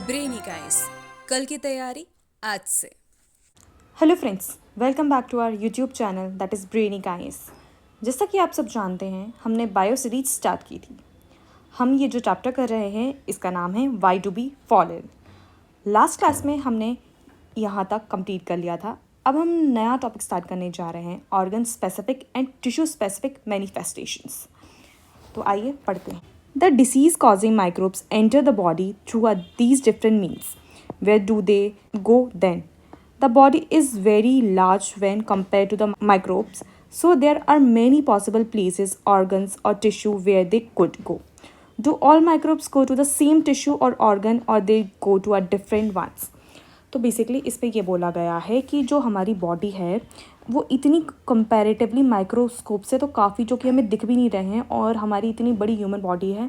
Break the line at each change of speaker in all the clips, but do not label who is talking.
Brainy guys, कल की तैयारी आज से।
Hello friends, welcome back to our YouTube channel that is Brainy Guys. जैसा कि आप सब जानते हैं, हमने बायो सीरीज स्टार्ट की थी। हम ये जो चैप्टर कर रहे हैं इसका नाम है why to be fallen. Last class में हमने यहाँ तक कंप्लीट कर लिया था। अब हम नया टॉपिक स्टार्ट करने जा रहे हैं, organ specific and tissue specific manifestations. तो आइए पढ़ते हैं। The disease causing microbes enter the body through these different means. Where do they go then? The body is very large when compared to the microbes, so there are many possible places, organs, or tissue where they could go. Do all microbes go to the same tissue or organ, or they go to a different ones? तो basically इस पे ये बोला गया है कि जो हमारी बॉडी है वो इतनी कंपैरेटिवली माइक्रोस्कोप से तो काफ़ी जो कि हमें दिख भी नहीं रहे हैं, और हमारी इतनी बड़ी ह्यूमन बॉडी है,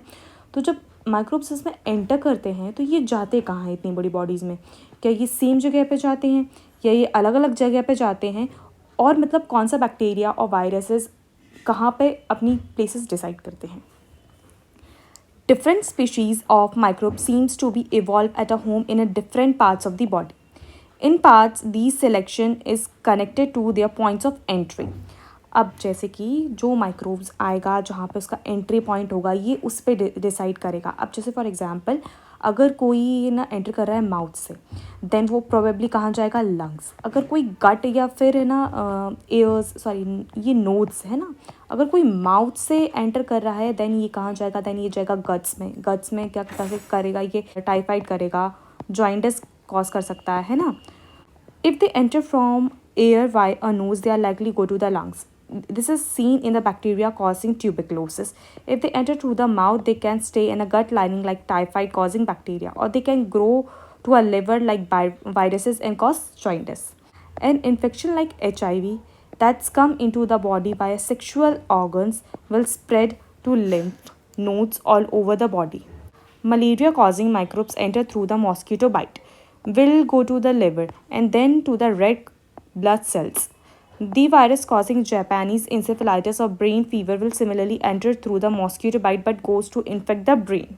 तो जब माइक्रोब्स इसमें एंटर करते हैं तो ये जाते कहाँ हैं इतनी बड़ी बॉडीज़ में? क्या ये सेम जगह पे जाते हैं या ये अलग अलग जगह पे जाते हैं? और मतलब कौन सा बैक्टीरिया और वायरसेस कहाँ पे अपनी प्लेसेस डिसाइड करते हैं? Different species of microbes seems to be evolved at a home in a different parts of the body. In parts, these selection is connected to their points of entry. अब जैसे कि जो microbes आएगा जहाँ पे उसका एंट्री पॉइंट होगा ये उस पर डिसाइड करेगा। अब जैसे फॉर एग्जांपल अगर कोई ना एंटर कर रहा है माउथ से, देन वो प्रोबेबली कहाँ जाएगा? लंग्स। अगर कोई गट या फिर है ना एयर्स, सॉरी ये नोड्स है ना, अगर कोई माउथ से एंटर कर रहा है देन ये कहाँ जाएगा? देन ये जाएगा गट्स में। गट्स में क्या कैसे करेगा? ये टाइफाइड करेगा, जॉइंटिस कॉज कर सकता है ना। If they enter from air via a nose, they are likely to go to the lungs. This is seen in the bacteria causing tuberculosis. If they enter through the mouth, they can stay in a gut lining like typhoid causing bacteria, or they can grow to a liver like viruses and cause jaundice. An infection like HIV that's come into the body via sexual organs will spread to lymph nodes all over the body. Malaria causing microbes enter through the mosquito bite, will go to the liver and then to the red blood cells. The virus causing Japanese encephalitis or brain fever will similarly enter through the mosquito bite but goes to infect the brain.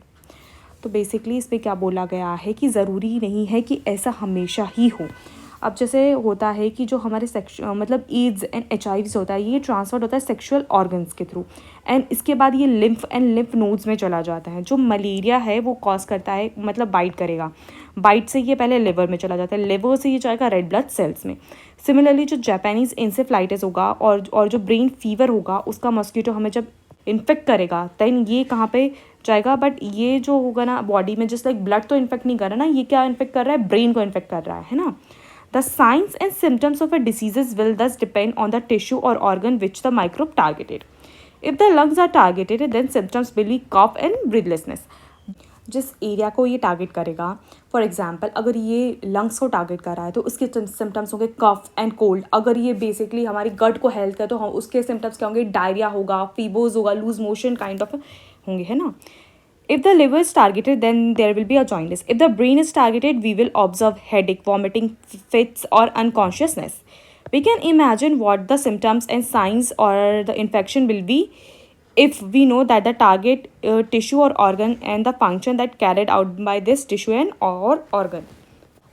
तो basically इस पर क्या बोला गया है कि ज़रूरी नहीं है कि ऐसा हमेशा ही हो। अब जैसे होता है कि जो हमारे मतलब एड्स एंड HIV होता है ये ट्रांसफर होता है सेक्सुअल ऑर्गन्स के थ्रू, एंड इसके बाद ये लिम्फ नोड्स में चला जाता है। जो मलेरिया है वो कॉज करता है, मतलब बाइट करेगा, बाइट से ये पहले लिवर में चला जाता है, लिवर से ये जाएगा रेड ब्लड सेल्स में। सिमिलरली जो जापानीज़ इंसेफ्लाइटिस होगा और जो ब्रेन फीवर होगा उसका मॉस्किटो हमें जब इन्फेक्ट करेगा देन ये कहाँ पे जाएगा? बट ये जो होगा ना बॉडी में, जस्ट लाइक ब्लड तो इन्फेक्ट नहीं कर रहा ना, ये क्या इन्फेक्ट कर रहा है? ब्रेन को इन्फेक्ट कर रहा है ना। The signs and symptoms of a diseases will thus depend on the tissue or organ which the microbe targeted. If the lungs are targeted, then symptoms will be cough and breathlessness. जिस area को ये target करेगा, for example अगर ये lungs को target कर रहा है तो उसके सिम्टम्स होंगे कफ एंड कोल्ड। अगर ये बेसिकली हमारी गट को हेल्थ है तो हम उसके सिम्टम्स क्या होंगे? डायरिया होगा, फीवर्स होगा, लूज मोशन काइंड ऑफ होंगे, है ना। If the liver is targeted, then there will be a jaundice. If the brain is targeted, we will observe headache, vomiting, fits, or unconsciousness. We can imagine what the symptoms and signs or the infection will be if we know that the target tissue or organ and the function that carried out by this tissue and or organ.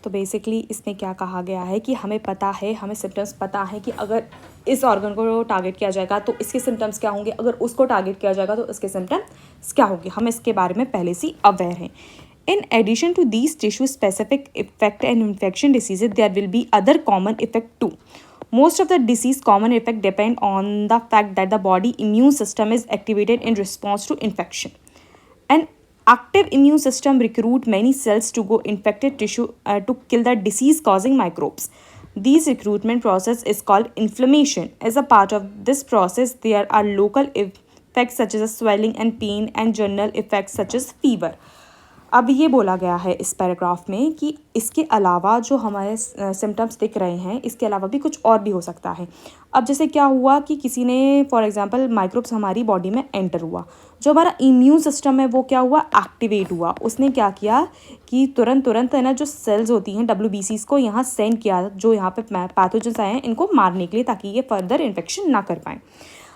तो basically इसमें क्या कहा गया है कि हमें पता है, हमें सिम्टम्स पता है कि अगर इस ऑर्गन को टारगेट किया जाएगा तो इसके सिम्टम्स क्या होंगे, अगर उसको टारगेट किया जाएगा तो इसके सिम्टम्स क्या होंगे, हम इसके बारे में पहले से अवेयर हैं। In addition to these tissue specific effect and infection diseases there will be other common effect too. Most of the disease common effect depend on the fact that the body immune system is activated in response to infection. An active immune system recruit many cells to go infected tissue to kill the disease causing microbes. This recruitment process is called inflammation. As a part of this process, there are local effects such as swelling and pain and general effects such as fever. अब ये बोला गया है इस paragraph में कि इसके अलावा जो हमारे सिम्टम्स दिख रहे हैं इसके अलावा भी कुछ और भी हो सकता है। अब जैसे क्या हुआ कि किसी ने फॉर एग्जांपल माइक्रोब्स हमारी बॉडी में एंटर हुआ, जो हमारा इम्यून सिस्टम है वो क्या हुआ? एक्टिवेट हुआ। उसने क्या किया कि तुरंत है ना जो सेल्स होती हैं WBCs को यहाँ सेंड किया, जो यहाँ पे पैथोजेंस आए हैं इनको मारने के लिए, ताकि ये फर्दर इन्फेक्शन ना कर पाएँ।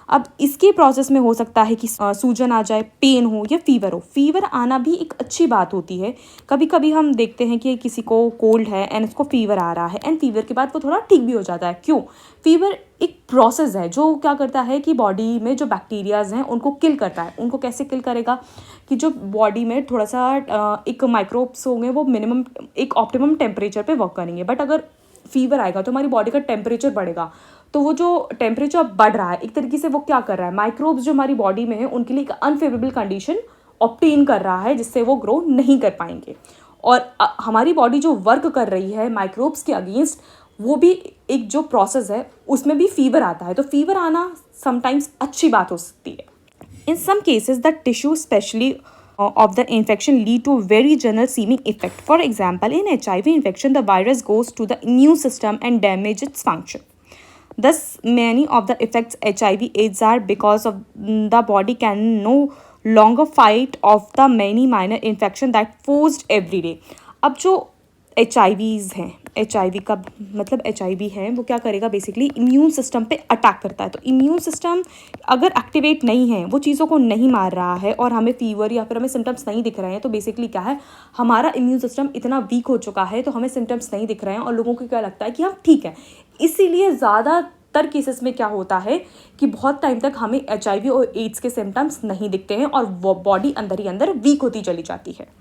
अब इसके प्रोसेस में हो सकता है कि सूजन आ जाए, पेन हो या फीवर हो। फीवर आना भी एक अच्छी बात होती है। कभी कभी हम देखते हैं कि किसी को कोल्ड है एंड उसको फीवर आ रहा है एंड फीवर के बाद वो थोड़ा ठीक भी हो जाता है। क्यों? फीवर एक प्रोसेस है जो क्या करता है कि बॉडी में जो बैक्टीरियाज हैं उनको किल करता है। उनको कैसे किल करेगा कि जो बॉडी में थोड़ा सा एक माइक्रोब्स होंगे वो मिनिमम एक ऑप्टिमम टेम्परेचर पे वर्क करेंगे। बट अगर फीवर आएगा तो हमारी बॉडी का टेम्परेचर बढ़ेगा, तो वो जो टेम्परेचर बढ़ रहा है एक तरीके से वो क्या कर रहा है, माइक्रोब्स जो हमारी बॉडी में है उनके लिए एक अनफेवरेबल कंडीशन ऑब्टेन कर रहा है जिससे वो ग्रो नहीं कर पाएंगे। और हमारी बॉडी जो वर्क कर रही है माइक्रोब्स के अगेंस्ट, वो भी एक जो प्रोसेस है उसमें भी फीवर आता है। तो फीवर आना समटाइम्स अच्छी बात हो सकती है। In some cases, the tissue, especially of the infection, lead to very general seeming effect. For example, in HIV infection, the virus goes to the immune system and damages its function. Thus, many of the effects HIV/AIDS are because of the body can no longer fight off the many minor infection that forced every day. अब जो HIV हैं, HIV का मतलब HIV है वो क्या करेगा, basically immune system पे अटैक करता है। तो इम्यून सिस्टम अगर एक्टिवेट नहीं है, वो चीज़ों को नहीं मार रहा है और हमें फीवर या फिर हमें सिम्टम्स नहीं दिख रहे हैं, तो बेसिकली क्या है, हमारा इम्यून सिस्टम इतना वीक हो चुका है तो हमें सिम्टम्स नहीं दिख रहे हैं और लोगों को क्या लगता है कि हम ठीक है। इसीलिए ज़्यादातर केसेस में क्या होता है कि बहुत टाइम तक हमें HIV और एड्स के सिम्टम्स नहीं दिखते हैं और वो बॉडी अंदर ही अंदर वीक होती चली जाती है।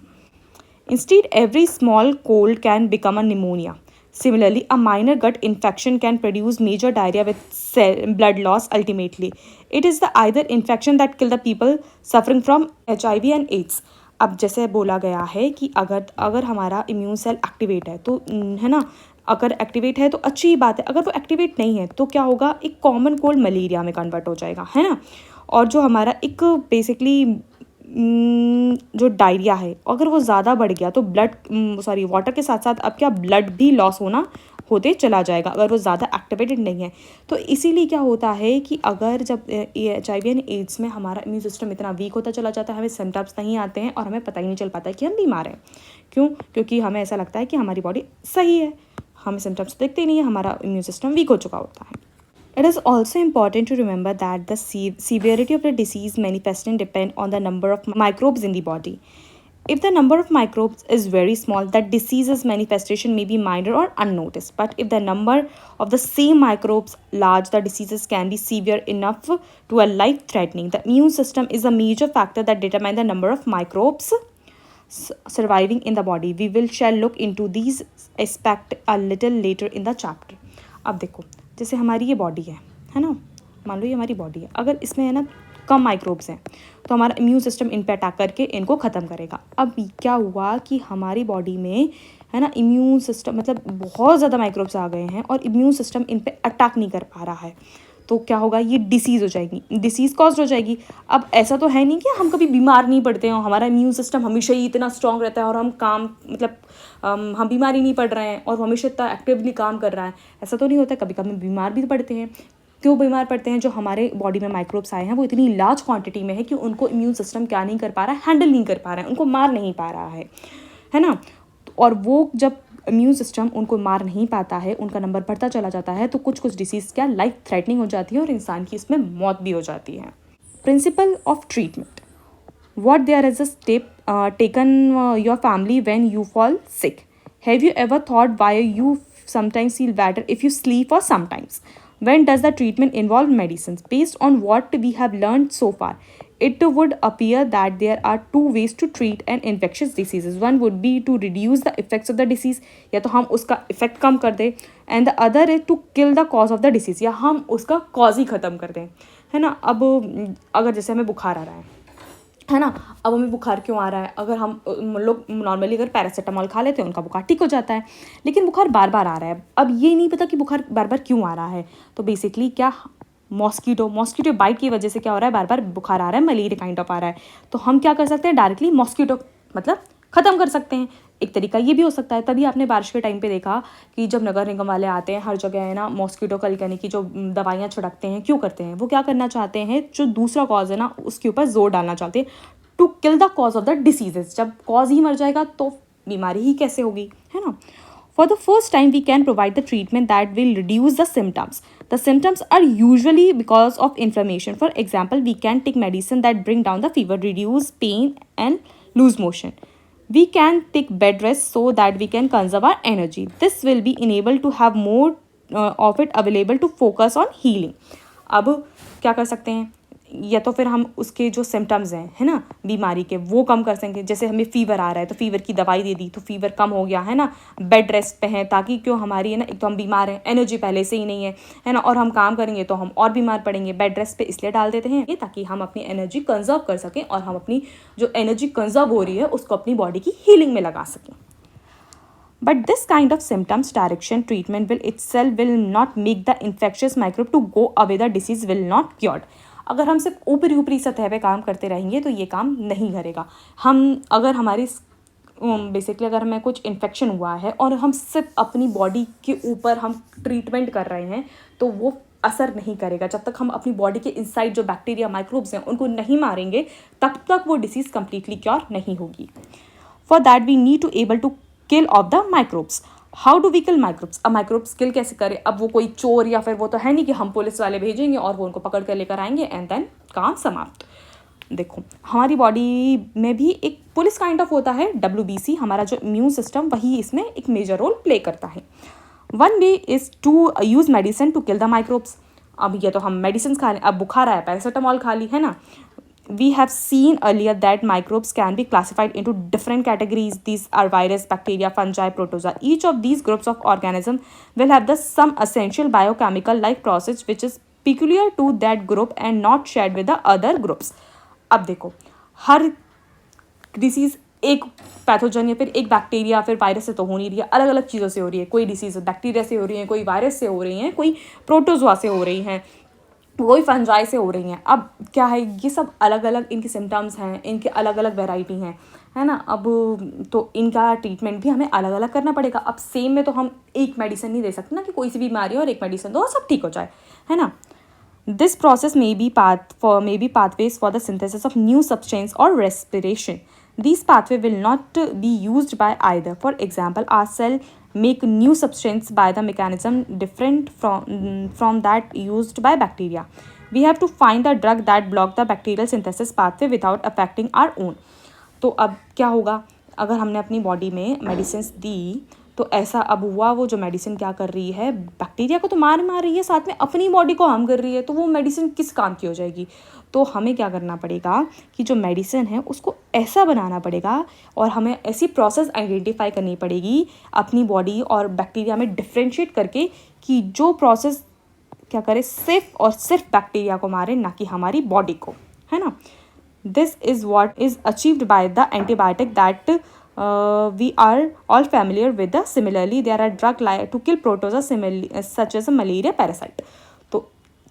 Instead, every small cold can become a pneumonia. Similarly, a minor gut infection can produce major diarrhea with blood loss ultimately. It is the either infection that kill the people suffering from HIV and AIDS. अब जैसे बोला गया है कि अगर हमारा immune cell activate है तो है ना, अगर एक्टिवेट है तो अच्छी बात है। अगर वो एक्टिवेट नहीं है तो क्या होगा, एक कॉमन कोल्ड मलेरिया में कन्वर्ट हो जाएगा, है ना। और जो हमारा एक बेसिकली जो डायरिया है अगर वो ज़्यादा बढ़ गया तो वाटर के साथ साथ अब क्या ब्लड भी लॉस होते चला जाएगा अगर वो ज़्यादा एक्टिवेटेड नहीं है। तो इसीलिए क्या होता है कि अगर जब HIV एंड एड्स में हमारा इम्यून सिस्टम इतना वीक होता चला जाता है, हमें सिम्टम्स नहीं आते हैं और हमें पता ही नहीं चल पाता है कि हम बीमार हैं। क्यों? क्योंकि हमें ऐसा लगता है कि हमारी बॉडी सही है, हमें सिम्टम्स दिखते ही नहीं है, हमारा इम्यून सिस्टम वीक हो चुका होता है। It is also important to remember that the severity of the disease manifestation depend on the number of microbes in the body. If the number of microbes is very small, the disease's manifestation may be minor or unnoticed. But if the number of the same microbes large, the diseases can be severe enough to a life-threatening. The immune system is a major factor that determines the number of microbes surviving in the body. We shall look into these aspects a little later in the chapter. अब देखो, जैसे हमारी ये body है ना, मान लो ये हमारी बॉडी है, अगर इसमें है ना कम माइक्रोब्स हैं तो हमारा इम्यून सिस्टम इन पे अटैक करके इनको ख़त्म करेगा। अब क्या हुआ कि हमारी बॉडी में है ना इम्यून सिस्टम मतलब बहुत ज़्यादा माइक्रोब्स आ गए हैं और इम्यून सिस्टम इन पे अटैक नहीं कर पा रहा है, तो क्या होगा, ये डिसीज़ हो जाएगी, डिसीज़ कॉज्ड हो जाएगी। अब ऐसा तो है नहीं कि हम कभी बीमार नहीं पड़ते हैं, हमारा इम्यून सिस्टम हमेशा ही इतना स्ट्रॉन्ग रहता है और हम हम बीमार ही नहीं पड़ रहे हैं और हमेशा इतना एक्टिवली काम कर रहा है, ऐसा तो नहीं होता। कभी कभी बीमार भी पड़ते हैं। क्यों बीमार पड़ते हैं? जो हमारे बॉडी में माइक्रोब्स आए हैं वो इतनी लार्ज क्वांटिटी में है कि उनको इम्यून सिस्टम क्या नहीं कर पा रहा है, हैंडल नहीं कर पा रहा है, उनको मार नहीं पा रहा है ना। और वो जब इम्यून सिस्टम उनको मार नहीं पाता है, उनका नंबर बढ़ता चला जाता है, तो कुछ डिसीज़ क्या लाइफ थ्रेटनिंग हो जाती है और इंसान की इसमें मौत भी हो जाती है। Principle of treatment, what there is a step taken your family when you fall sick, have you ever thought why you sometimes feel better if you sleep or sometimes, when does the treatment involve medicines? Based on what we have learned so far, it would appear that there are two ways to treat an infectious diseases. One would be to reduce the effects of the disease, या तो हम उसका effect कम कर दें, and the other is to kill the cause of the disease, या हम उसका cause he ख़त्म कर दें, है ना। अब अगर जैसे हमें बुखार आ रहा है ना, अब हमें बुखार क्यों आ रहा है, अगर हम लोग नॉर्मली अगर पैरासीटामोल खा लेते हैं उनका बुखार ठीक हो जाता है, लेकिन बुखार बार बार आ रहा है। अब ये नहीं पता कि बुखार बार बार क्यों आ रहा है, तो बेसिकली क्या, मॉस्कीटो बाइट की वजह से क्या हो रहा है, बार बार बुखार आ रहा है, मलेरिया काइंड ऑफ आ रहा है, तो हम क्या कर सकते हैं, डायरेक्टली मॉस्कीटो मतलब ख़त्म कर सकते हैं। एक तरीका ये भी हो सकता है। तभी आपने बारिश के टाइम पे देखा कि जब नगर निगम वाले आते हैं हर जगह है ना, मॉस्कीटो कल यानी कि जो दवाइयाँ छिड़कते हैं, क्यों करते हैं, वो क्या करना चाहते हैं, जो दूसरा कॉज है ना उसके ऊपर जोर डालना चाहते हैं, to kill the cause of the diseases. जब कॉज ही मर जाएगा तो बीमारी ही कैसे होगी, है ना। For the first time, we can provide the treatment that will reduce the symptoms. The symptoms are usually because of inflammation. For example, we can take medicine that bring down the fever, reduce pain, and lose motion. We can take bed rest so that we can conserve our energy. This will be enabled to have more of it available to focus on healing. अब क्या कर सकते हैं, या तो फिर हम उसके जो सिम्टम्स हैं, है ना, बीमारी के, वो कम कर सकेंगे. जैसे हमें फ़ीवर आ रहा है तो फ़ीवर की दवाई दे दी तो फ़ीवर कम हो गया, है ना. बेड रेस्ट पे हैं ताकि क्यों हमारी, है ना, एक तो हम बीमार हैं, एनर्जी पहले से ही नहीं है ना, और हम काम करेंगे तो हम और बीमार पड़ेंगे. बेड रेस्ट पे इसलिए डाल देते हैं ये ताकि हम अपनी एनर्जी कंजर्व कर सकें और हम अपनी जो एनर्जी कंजर्व हो रही है उसको अपनी बॉडी की हीलिंग में लगा सकें. But this kind of symptoms direction treatment will itself will not make the infectious microbe to go away. The disease will not cured. अगर हम सिर्फ ऊपरी सतह पे काम करते रहेंगे तो ये काम नहीं करेगा. हम अगर हमारी बेसिकली अगर हमें कुछ इन्फेक्शन हुआ है और हम सिर्फ अपनी बॉडी के ऊपर हम ट्रीटमेंट कर रहे हैं तो वो असर नहीं करेगा. जब तक हम अपनी बॉडी के इनसाइड जो बैक्टीरिया माइक्रोब्स हैं उनको नहीं मारेंगे तब तक वो डिसीज़ कम्प्लीटली क्योर नहीं होगी. For that we need to able to kill off the microbes. How do we kill microbes. अब माइक्रोब्स किल कैसे करें. अब वो कोई चोर या फिर वो तो है नहीं कि हम पुलिस वाले भेजेंगे और वो उनको पकड़ कर लेकर आएंगे एंड देन काम समाप्त. देखो हमारी बॉडी में भी एक पुलिस काइंड ऑफ होता है, WBC, हमारा जो इम्यून सिस्टम, वही इसमें एक मेजर रोल प्ले करता है. One way is to use medicine to kill the microbes. अब ये तो हम मेडिसिन खा लें, अब बुखार आया पैरासीटामॉल खा ली, है ना. We have seen earlier that microbes can be classified into different categories. These are virus, bacteria, fungi, protozoa. Each of these groups of organisms will have some essential biochemical like process which is peculiar to that group and not shared with the other groups. अब देखो हर disease एक pathogen या फिर एक bacteria फिर virus से तो हो नहीं रही है, अलग अलग चीज़ों से हो रही है. कोई डिसीज़ बैक्टीरिया से हो रही है, कोई वायरस से हो रही है, कोई प्रोटोजोआ से हो रही हैं, वही फंजाई से हो रही हैं. अब क्या है, ये सब अलग अलग इनके सिम्टम्स हैं, इनके अलग अलग वेराइटी हैं, है ना. अब तो इनका ट्रीटमेंट भी हमें अलग अलग करना पड़ेगा. अब सेम में तो हम एक मेडिसिन नहीं दे सकते ना कि कोई सी बीमारी हो और एक मेडिसिन दो और सब ठीक हो जाए, है ना. This process may be pathways for the synthesis of new substance or respiration. These pathway will not be used by either. For example, our cell make new substance by the mechanism different from that used by bacteria. We have to find the drug that block the bacterial synthesis pathway without affecting our own. तो अब क्या होगा, अगर हमने अपनी body में medicine दी तो ऐसा अब हुआ, वो जो मेडिसिन क्या कर रही है, बैक्टीरिया को तो मार रही है, साथ में अपनी बॉडी को हार्म कर रही है, तो वो मेडिसिन किस काम की हो जाएगी. तो हमें क्या करना पड़ेगा कि जो मेडिसिन है उसको ऐसा बनाना पड़ेगा और हमें ऐसी प्रोसेस आइडेंटिफाई करनी पड़ेगी अपनी बॉडी और बैक्टीरिया में डिफ्रेंशिएट करके कि जो प्रोसेस क्या करे, सिर्फ और सिर्फ बैक्टीरिया को मारे, ना कि हमारी बॉडी को, है ना. This is what is achieved by the antibiotic that we are all familiar with. The similarly there are drug like to kill protozoa such as a malaria parasite. तो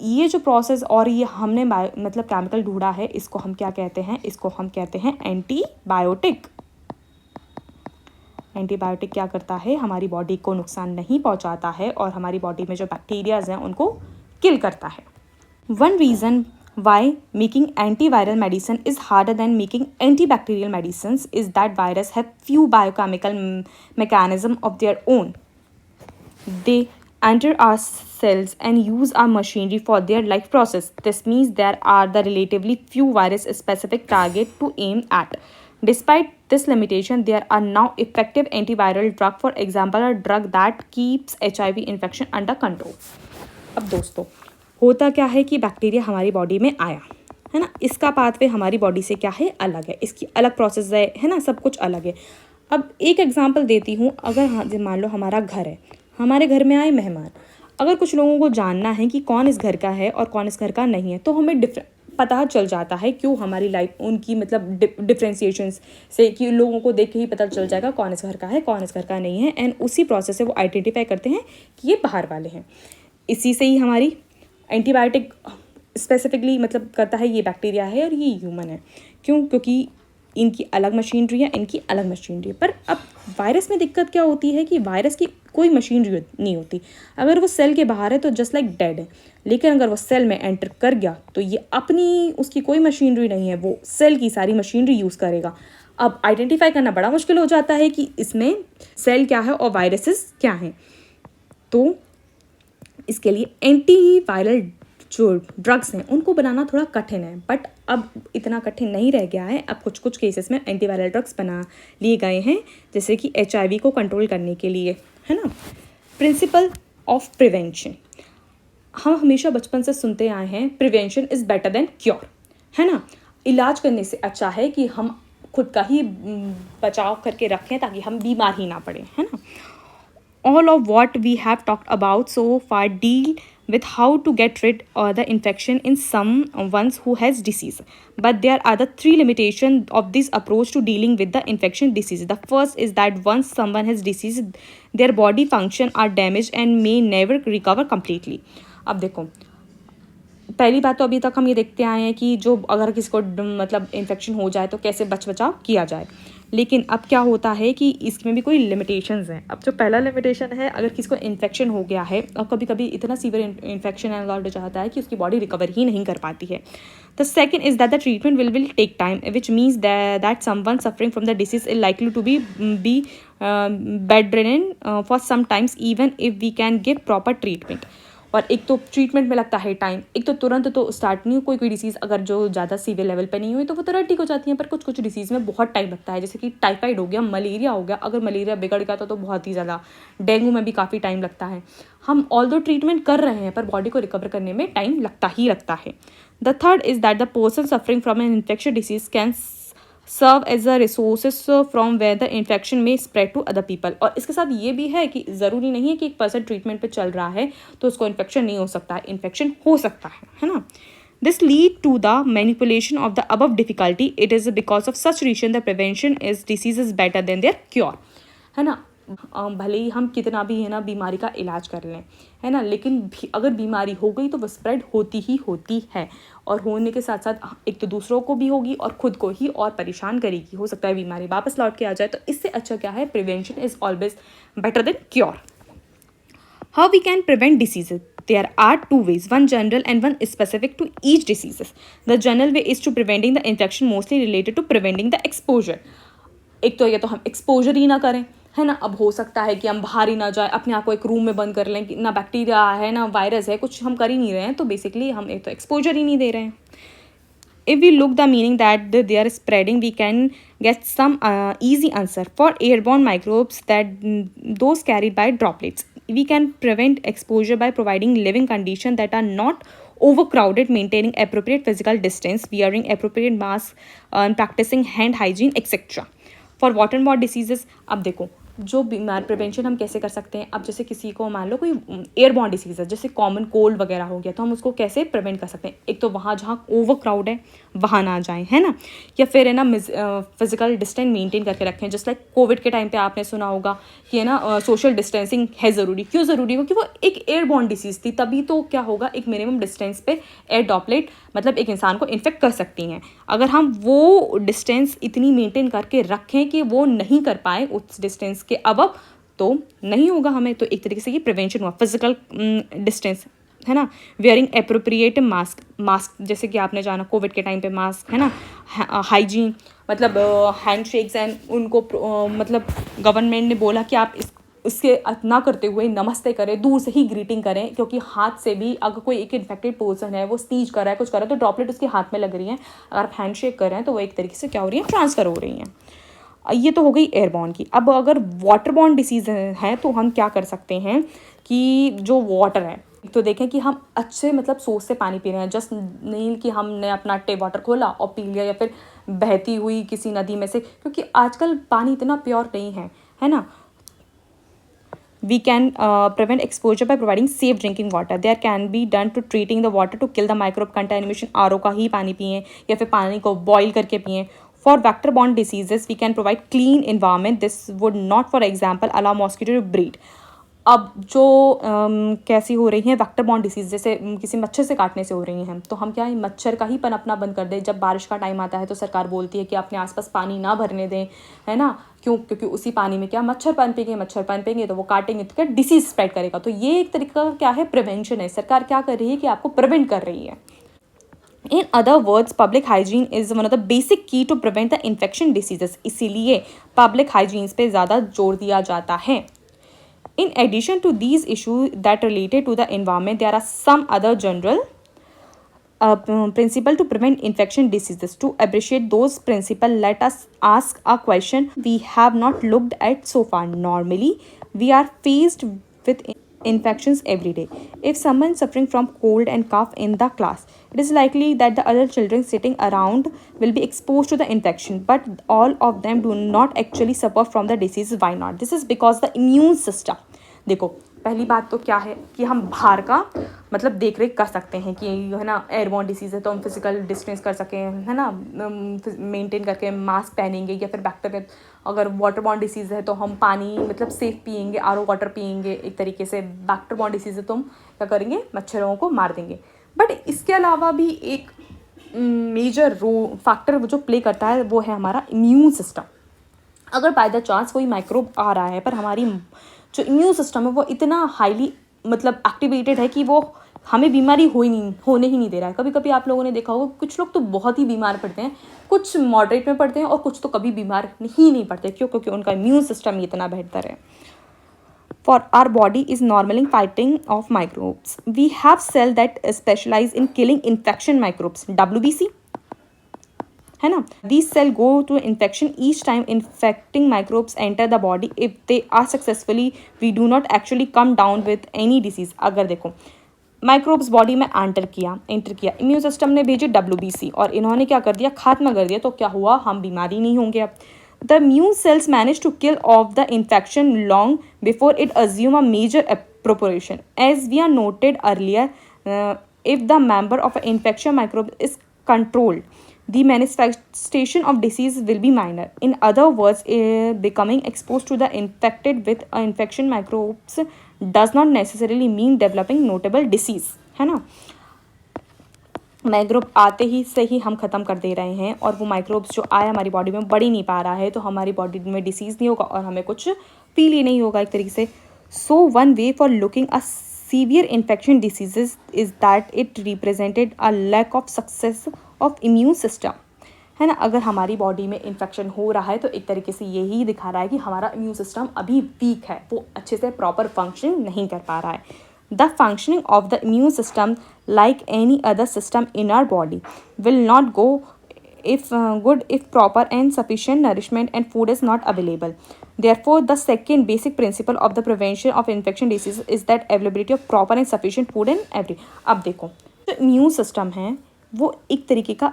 ये जो प्रोसेस और ये हमने मतलब केमिकल ढूंढा है, इसको हम क्या कहते हैं, इसको हम कहते हैं एंटीबायोटिक. एंटीबायोटिक क्या करता है, हमारी बॉडी को नुकसान नहीं पहुंचाता है और हमारी बॉडी में जो बैक्टीरियाज हैं उनको किल करता है. One reason why making antiviral medicine is harder than making antibacterial medicines is that virus have few biochemical mechanism of their own. They enter our cells and use our machinery for their life process. This means there are the relatively few virus specific target to aim at. Despite this limitation, there are now effective antiviral drug, for example a drug that keeps HIV infection under control. अब दोस्तों होता क्या है कि bacteria हमारी body में आया, है ना, इसका पाथवे हमारी बॉडी से क्या है, अलग है, इसकी अलग प्रोसेस है ना, सब कुछ अलग है. अब एक एग्जांपल देती हूँ. अगर मान लो हमारा घर है, हमारे घर में आए मेहमान, अगर कुछ लोगों को जानना है कि कौन इस घर का है और कौन इस घर का नहीं है तो हमें पता चल जाता है. क्यों, हमारी लाइफ उनकी मतलब डिफ्रेंसिएशन से कि लोगों को देख के ही पता चल जाएगा कौन इस घर का है कौन इस घर का नहीं है, एंड उसी प्रोसेस से वो आइडेंटिफाई करते हैं कि ये बाहर वाले हैं. इसी से ही हमारी एंटीबायोटिक स्पेसिफिकली मतलब करता है ये बैक्टीरिया है और ये ह्यूमन है. क्यों, क्योंकि इनकी अलग मशीनरी है, इनकी अलग मशीनरी है. पर अब वायरस में दिक्कत क्या होती है कि वायरस की कोई मशीनरी नहीं होती. अगर वो सेल के बाहर है तो जस्ट लाइक डेड है, लेकिन अगर वो सेल में एंटर कर गया तो ये अपनी उसकी कोई मशीनरी नहीं है, वो सेल की सारी मशीनरी यूज़ करेगा. अब आइडेंटिफाई करना बड़ा मुश्किल हो जाता है कि इसमें सेल क्या है और वायरसेस क्या हैं। तो इसके लिए एंटीवायरल जो ड्रग्स हैं उनको बनाना थोड़ा कठिन है, बट अब इतना कठिन नहीं रह गया है। अब कुछ कुछ केसेस में एंटीवायरल ड्रग्स बना लिए गए हैं, जैसे कि HIV को कंट्रोल करने के लिए, है ना। प्रिंसिपल ऑफ प्रिवेंशन, हम हमेशा बचपन से सुनते आए हैं prevention is better than cure, है ना। इलाज करने से अच्छा है कि हम खुद का ही बचाव करके रखें ताकि हम बीमार ही ना पड़े, है ना। All of what we have talked about so far deal with how to get rid of the infection in someone who has disease, but there are the three limitations of this approach to dealing with the infection disease. The first is that once someone has disease, their body function are damaged and may never recover completely. अब देखो, पहली बात तो अभी तक हम ये देखते आए हैं कि जो अगर किसी को मतलब इन्फेक्शन हो जाए तो कैसे बचाव किया जाए, लेकिन अब क्या होता है कि इसमें भी कोई लिमिटेशंस हैं। अब जो पहला लिमिटेशन है, अगर किसी को इन्फेक्शन हो गया है और कभी कभी इतना सीवियर इन्फेक्शन हो जाता है कि उसकी बॉडी रिकवर ही नहीं कर पाती है। The second is that the treatment will take time, which means that someone suffering from the disease is likely to be bedridden for some times even if we can give proper treatment। और एक तो treatment में लगता है time, एक तो तुरंत तो स्टार्ट नहीं हो कोई डिसीज़, अगर जो ज़्यादा सीवियर लेवल पे नहीं हुई तो वो तुरंत ठीक हो जाती है, पर कुछ कुछ डिसीज़ में बहुत टाइम लगता है, जैसे कि टाइफाइड हो गया, मलेरिया हो गया। अगर मलेरिया बिगड़ गया तो बहुत ही ज़्यादा, डेंगू में भी काफ़ी टाइम लगता है। हम ऑल्दो ट्रीटमेंट कर रहे हैं पर बॉडी को रिकवर करने में टाइम लगता ही लगता है। The third is that the person suffering from an infection disease can serve as a resources from where the infection may spread to other people. और इसके साथ ये भी है कि ज़रूरी नहीं है कि एक पर्सन ट्रीटमेंट पे चल रहा है तो उसको इन्फेक्शन नहीं हो सकता है, इन्फेक्शन हो सकता है ना। This lead to the manipulation of the above difficulty. It is because of such reason the prevention is disease is better than their cure, है ना। भले ही हम कितना भी है ना बीमारी का इलाज कर लें, है ना, लेकिन अगर बीमारी हो गई तो वो स्प्रेड होती ही होती है, और होने के साथ साथ एक तो दूसरों को भी होगी और खुद को ही और परेशान करेगी। हो सकता है बीमारी वापस लौट के आ जाए, तो इससे अच्छा क्या है, prevention is always better than cure. How we can prevent diseases? There are two ways, one general and one specific to each diseases. The general way is to preventing the infection, mostly related to preventing the exposure. एक तो ये तो हम exposure ही ना करें, है ना। अब हो सकता है कि हम बाहर ही ना जाए, अपने आप को एक रूम में बंद कर लें, ना बैक्टीरिया है ना वायरस है, कुछ हम कर ही नहीं रहे हैं, तो बेसिकली हम एक तो एक्सपोजर ही नहीं दे रहे हैं। If we look the meaning that they are spreading, we can get some easy answer. For airborne microbes, that those carried by droplets, we can prevent exposure by providing living conditions that are not overcrowded, maintaining appropriate physical distance, wearing appropriate masks, practicing hand hygiene, etc. For waterborne diseases, अब देखो जो बीमार prevention हम कैसे कर सकते हैं। अब जैसे किसी को मान लो कोई एयरबॉर्न डिसीज़ है, जैसे कॉमन कोल्ड वगैरह हो गया, तो हम उसको कैसे प्रिवेंट कर सकते हैं। एक तो वहाँ जहाँ ओवर क्राउड है वहाँ ना जाएं, है ना, या फिर है ना फिजिकल डिस्टेंस मेंटेन करके रखें। जस्ट लाइक कोविड के टाइम पे आपने सुना होगा कि है ना सोशल डिस्टेंसिंग है ज़रूरी। क्यों ज़रूरी? क्योंकि वो एक एयरबॉर्न डिसीज़ थी, तभी तो क्या होगा, एक मिनिमम डिस्टेंस पे एयर ड्रॉपलेट मतलब एक इंसान को इन्फेक्ट कर सकती हैं। अगर हम वो डिस्टेंस इतनी मेंटेन करके रखें कि वो नहीं कर पाए उस डिस्टेंस के अबव, तो नहीं होगा हमें। तो एक तरीके से ये प्रिवेंशन हुआ, फिजिकल डिस्टेंस, है ना। वेयरिंग एप्रोप्रिएट मास्क जैसे कि आपने जाना कोविड के टाइम पे मास्क, है ना। हाइजीन मतलब हैंड शेक्स एंड उनको मतलब गवर्नमेंट ने बोला कि आप इसके ना करते हुए नमस्ते करें, दूर से ही ग्रीटिंग करें, क्योंकि हाथ से भी अगर कोई एक इन्फेक्टेड पर्सन है वो स्नीज कर रहा है, कुछ कर रहा है, तो ड्रॉपलेट उसके हाथ में लग रही है। अगर आप हैंड शेक कर रहे हैं तो वो एक तरीके से क्या हो रही है, ट्रांसफ़र हो रही हैं। ये तो हो गई एयरबॉर्न की। अब अगर वाटरबॉर्न डिसीज़ है तो हम क्या कर सकते हैं कि जो वाटर है, तो देखें कि हम अच्छे मतलब सोर्स से पानी पी रहे हैं, जस्ट नहीं कि हमने अपना टेप वाटर खोला और पी लिया, या फिर बहती हुई किसी नदी में से, क्योंकि आजकल पानी इतना प्योर नहीं है ना। We can prevent exposure by providing safe drinking water. There can be done to treating the water to kill the microbe contamination. RO का ही पानी पिएं या फिर पानी को बॉईल करके पिएं। For vector-borne diseases, we can provide clean environment. This would not, for example, allow mosquito to breed. अब जो कैसी हो रही हैं वेक्टर बॉर्न डिसीज़, जैसे किसी मच्छर से काटने से हो रही हैं, तो हम क्या है मच्छर का ही पनपना बंद कर दें। जब बारिश का टाइम आता है तो सरकार बोलती है कि अपने आसपास पानी ना भरने दें, है ना। क्यों? क्योंकि उसी पानी में क्या मच्छर पनपेंगे तो वो काटेंगे तो क्या डिसीज़ स्प्रेड करेगा। तो ये एक तरीका क्या है, प्रिवेंशन है। सरकार क्या कर रही है कि आपको प्रिवेंट कर रही है। In other words public hygiene is one of the basic key to prevent the infection diseases, इसीलिए पब्लिक हाइजीन पे ज़्यादा जोर दिया जाता है. In addition to these issues that related to the environment, there are some other general principle to prevent infection diseases. To appreciate those principles, let us ask a question we have not looked at so far. Normally, we are faced with infections every day. If someone is suffering from cold and cough in the class, it is likely that the other children sitting around will be exposed to the infection, but all of them do not actually suffer from the disease. Why not? This is because the immune system. देखो, पहली बात तो क्या है कि हम बाहर का मतलब देख रेख कर सकते हैं कि है ना एयरबॉर्न डिसीज़ है तो हम फिजिकल डिस्टेंस कर सकें, है ना, मेंटेन करके मास्क पहनेंगे, या फिर बैक्टीरिया अगर वाटरबॉर्न डिसीज़ है तो हम पानी मतलब सेफ पियेंगे, आरओ वाटर पियेंगे. एक तरीके से बैक्टीरिया डिसीज़ है तो हम क्या करेंगे, मच्छरों को मार देंगे. बट इसके अलावा भी एक मेजर फैक्टर जो प्ले करता है वो है हमारा इम्यून सिस्टम. अगर बाय द चांस कोई माइक्रोब आ रहा है पर हमारी जो इम्यून सिस्टम है वो इतना हाईली मतलब एक्टिवेटेड है कि वो हमें बीमारी होने ही नहीं दे रहा है. कभी कभी आप लोगों ने देखा होगा कुछ लोग तो बहुत ही बीमार पड़ते हैं, कुछ मॉडरेट में पड़ते हैं और कुछ तो कभी बीमार ही नहीं पड़ते. क्यों? क्योंकि उनका इम्यून सिस्टम इतना बेहतर है. For our body is normally fighting off microbes. We have cells that specialize in killing infection microbes, WBC, है ना. These cells go to infection each time infecting microbes enter the body. If they are successfully, we do not actually come down with any disease. अगर देखो microbes body में enter किया, immune system ने भेजे WBC और इन्होंने क्या कर दिया, खात्मा कर दिया, तो क्या हुआ, हम बीमारी नहीं होंगे अब. The immune cells manage to kill off the infection long before it assume a major proportion. As we are noted earlier, if the member of an infection microbe is controlled, the manifestation of disease will be minor. In other words, becoming exposed to the infected with infection microbes does not necessarily mean developing notable disease, है ना. Microbe आते ही से ही हम ख़त्म कर दे रहे हैं और वो माइक्रोब्स जो आया हमारी बॉडी में बढ़ ही नहीं पा रहा है, तो हमारी बॉडी में डिसीज़ नहीं होगा और हमें कुछ फील ही नहीं होगा एक तरीके से. So one way for looking a severe infection diseases is that it represented a lack of success of immune system, है ना. अगर हमारी बॉडी में इन्फेक्शन हो रहा है तो एक तरीके से यही दिखा रहा है कि हमारा इम्यून सिस्टम अभी वीक है, वो अच्छे से प्रॉपर फंक्शन नहीं कर पा रहा है. The functioning of the immune system, like any other system in our body, will not go if good if proper and sufficient nourishment and food is not available. Therefore, the second basic principle of the prevention of infection disease is that availability of proper and sufficient food in every. अब देखो जो immune system है वो एक तरीके का,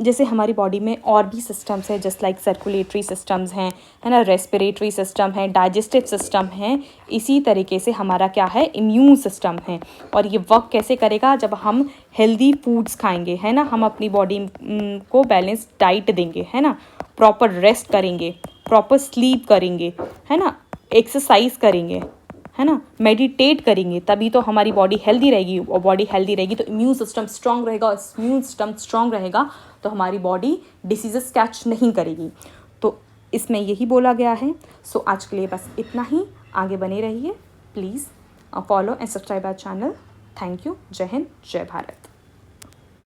जैसे हमारी बॉडी में और भी सिस्टम्स हैं, जस्ट लाइक सर्कुलेटरी सिस्टम्स हैं, है ना, रेस्पिरेटरी सिस्टम है, डाइजेस्टिव सिस्टम है, इसी तरीके से हमारा क्या है, इम्यून सिस्टम है. और ये वर्क कैसे करेगा, जब हम हेल्दी फूड्स खाएंगे, है ना, हम अपनी बॉडी को बैलेंस डाइट देंगे, है ना, प्रॉपर रेस्ट करेंगे, प्रॉपर स्लीप करेंगे, है ना, एक्सरसाइज करेंगे, है ना, मेडिटेट करेंगे, तभी तो हमारी बॉडी हेल्दी रहेगी. और बॉडी हेल्दी रहेगी तो इम्यून सिस्टम स्ट्रांग रहेगा, और इम्यून सिस्टम स्ट्रांग रहेगा तो हमारी बॉडी डिसीजेस कैच नहीं करेगी. तो इसमें यही बोला गया है. सो आज के लिए बस इतना ही. आगे बने रहिए. Please follow and subscribe our channel. Thank you. जय हिंद, जय भारत.